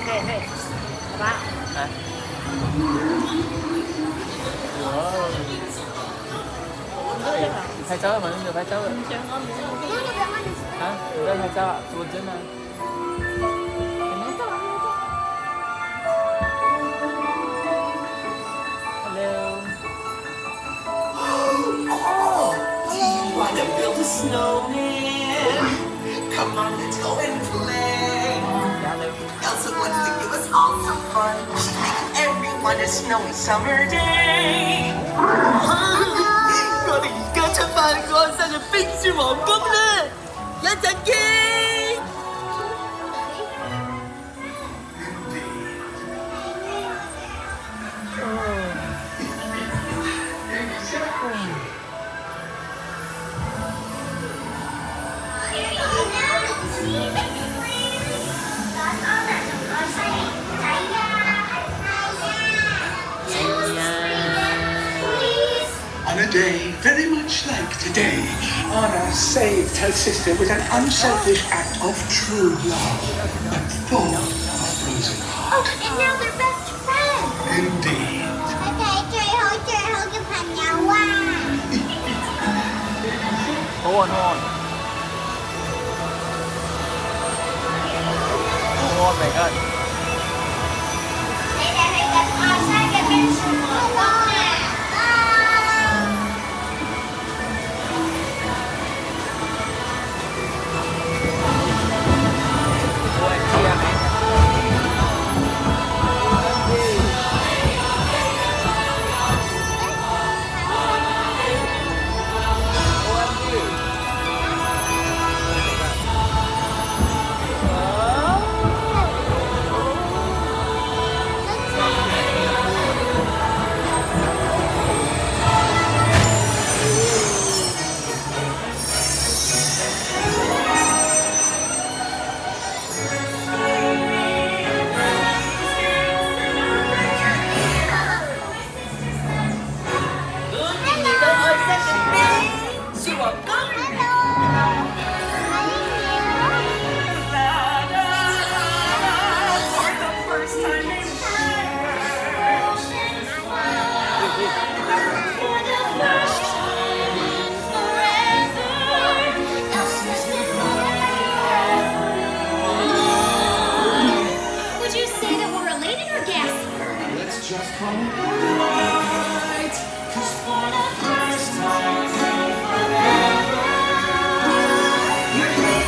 đây. Ba. Hả? Wow.拍照嘛，你拍照了。啊？你在拍照啊？直播间呢？Hello. Do you want to build a snowman? Come on, let's go and play. Elsa wants to give us all some fun. She's making everyone a snowy summer day. 我哋而家出發去安山嘅冰雪皇宮啦！一陣見。On a day very much like today, Anna saved her sister with an unselfish act of true love, but full of frozen heart. Oh, and now they're best friends. Indeed. 好啊，好啊。Oh my god. 你哋係緊亞山嘅冰雪皇宮啊！Would you say that we're related or gassy? Let's just call it right, 'cause for the first time in forever, you're here.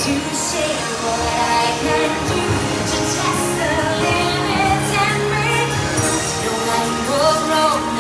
To say what I can do, to test the limits and make no one will wrong.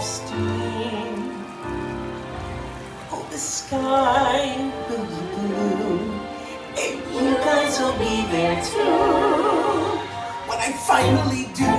bursting. Oh, the sky will be blue, and you guys will be there too. When I finally do